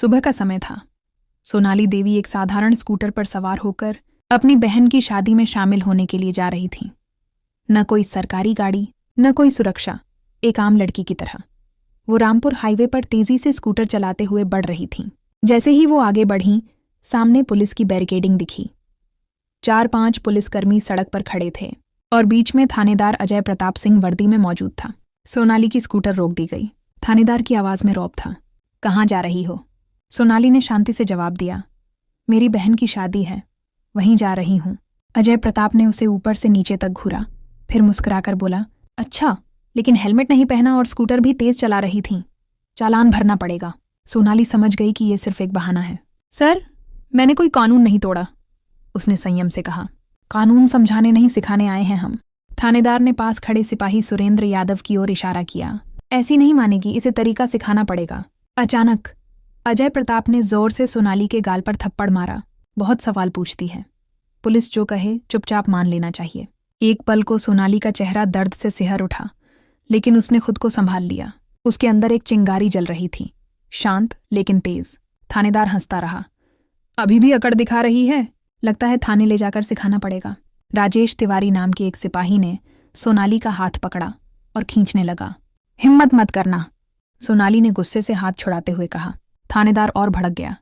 सुबह का समय था। सोनाली देवी एक साधारण स्कूटर पर सवार होकर अपनी बहन की शादी में शामिल होने के लिए जा रही थी। न कोई सरकारी गाड़ी, न कोई सुरक्षा, एक आम लड़की की तरह वो रामपुर हाईवे पर तेजी से स्कूटर चलाते हुए बढ़ रही थीं। जैसे ही वो आगे बढ़ीं, सामने पुलिस की बैरिकेडिंग दिखी। 4-5 पुलिसकर्मी सड़क पर खड़े थे और बीच में थानेदार अजय प्रताप सिंह वर्दी में मौजूद था। सोनाली की स्कूटर रोक दी गई। थानेदार की आवाज़ में रौब था। कहाँ जा रही हो? सोनाली ने शांति से जवाब दिया, मेरी बहन की शादी है, वहीं जा रही हूं। अजय प्रताप ने उसे ऊपर से नीचे तक घूरा, फिर मुस्कुराकर बोला, अच्छा, लेकिन हेलमेट नहीं पहना और स्कूटर भी तेज चला रही थी, चालान भरना पड़ेगा। सोनाली समझ गई कि यह सिर्फ एक बहाना है। सर, मैंने कोई कानून नहीं तोड़ा, उसने संयम से कहा। कानून समझाने नहीं सिखाने आए हैं हम। थानेदार ने पास खड़े सिपाही सुरेंद्र यादव की ओर इशारा किया। ऐसी नहीं मानेगी, इसे तरीका सिखाना पड़ेगा। अचानक अजय प्रताप ने जोर से सोनाली के गाल पर थप्पड़ मारा। बहुत सवाल पूछती है, पुलिस जो कहे चुपचाप मान लेना चाहिए। एक पल को सोनाली का चेहरा दर्द से सिहर उठा, लेकिन उसने खुद को संभाल लिया। उसके अंदर एक चिंगारी जल रही थी, शांत लेकिन तेज। थानेदार हंसता रहा। अभी भी अकड़ दिखा रही है, लगता है थाने ले जाकर सिखाना पड़ेगा। राजेश तिवारी नाम के एक सिपाही ने सोनाली का हाथ पकड़ा और खींचने लगा। हिम्मत मत करना, सोनाली ने गुस्से से हाथ छुड़ाते हुए कहा। थानेदार और भड़क गया।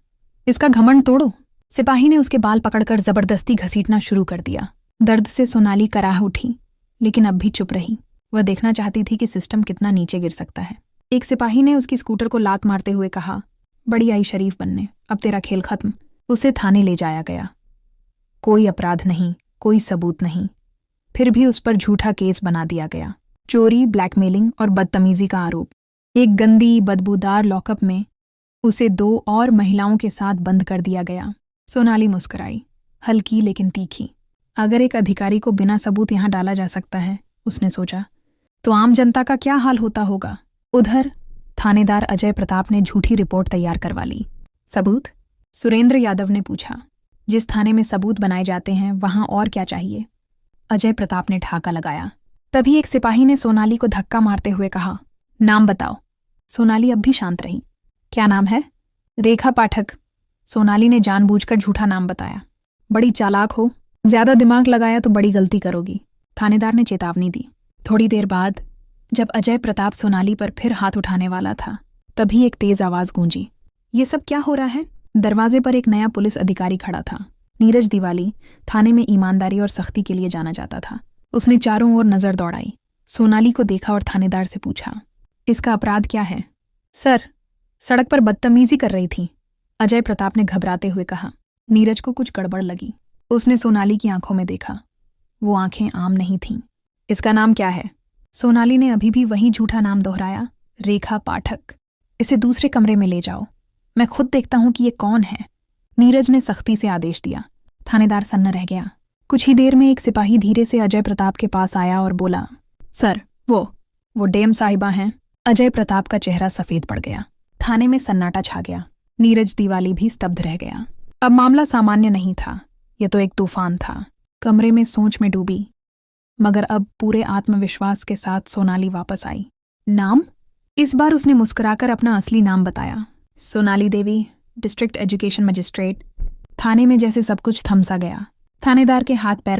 इसका घमंड तोड़ो। सिपाही ने उसके बाल पकड़कर जबरदस्ती घसीटना शुरू कर दिया। दर्द से सोनाली कराह उठी, लेकिन अब भी चुप रही। वह देखना चाहती थी कि सिस्टम कितना नीचे गिर सकता है। एक सिपाही ने उसकी स्कूटर को लात मारते हुए कहा, बड़ी आई शरीफ बनने, अब तेरा खेल खत्म। उसे थाने ले जाया गया। कोई अपराध नहीं, कोई सबूत नहीं, फिर भी उस पर झूठा केस बना दिया गया। चोरी, ब्लैकमेलिंग और बदतमीजी का आरोप। एक गंदी बदबूदार लॉकअप में उसे 2 और महिलाओं के साथ बंद कर दिया गया। सोनाली मुस्कुराई, हल्की लेकिन तीखी। अगर एक अधिकारी को बिना सबूत यहां डाला जा सकता है, उसने सोचा, तो आम जनता का क्या हाल होता होगा। उधर थानेदार अजय प्रताप ने झूठी रिपोर्ट तैयार करवा ली। सबूत? सुरेंद्र यादव ने पूछा। जिस थाने में सबूत बनाए जाते हैं वहां और क्या चाहिए? अजय प्रताप ने ठाका लगाया। तभी एक सिपाही ने सोनाली को धक्का मारते हुए कहा, नाम बताओ। सोनाली अब भी शांत रही। क्या नाम है? रेखा पाठक। सोनाली ने जानबूझकर झूठा नाम बताया। बड़ी चालाक हो, ज्यादा दिमाग लगाया तो बड़ी गलती करोगी, थानेदार ने चेतावनी दी। थोड़ी देर बाद जब अजय प्रताप सोनाली पर फिर हाथ उठाने वाला था, तभी एक तेज आवाज गूंजी। ये सब क्या हो रहा है? दरवाजे पर एक नया पुलिस अधिकारी खड़ा था। नीरज दिवाली थाने में ईमानदारी और सख्ती के लिए जाना जाता था। उसने चारों ओर नजर दौड़ाई, सोनाली को देखा और थानेदार से पूछा, इसका अपराध क्या है? सर, सड़क पर बदतमीजी कर रही थी, अजय प्रताप ने घबराते हुए कहा। नीरज को कुछ गड़बड़ लगी। उसने सोनाली की आंखों में देखा। वो आंखें आम नहीं थीं। इसका नाम क्या है? सोनाली ने अभी भी वही झूठा नाम दोहराया, रेखा पाठक। इसे दूसरे कमरे में ले जाओ, मैं खुद देखता हूं कि ये कौन है, नीरज ने सख्ती से आदेश दिया। थानेदार सन्न रह गया। कुछ ही देर में एक सिपाही धीरे से अजय प्रताप के पास आया और बोला, सर, वो डेम साहिबा हैं। अजय प्रताप का चेहरा सफेद पड़ गया। थाने में सन्नाटा छा गया। नीरज दिवाली भी स्तब्ध रह गया। अब मामला सामान्य नहीं था, यह तो एक तूफान था। कमरे में सोच में डूबी, मगर अब पूरे आत्मविश्वास के साथ सोनाली वापस आई। नाम? इस बार उसने मुस्कुराकर अपना असली नाम बताया, सोनाली देवी, डिस्ट्रिक्ट एजुकेशन मजिस्ट्रेट। थाने में जैसे सब कुछ थम सा गया। थानेदार के हाथ पैर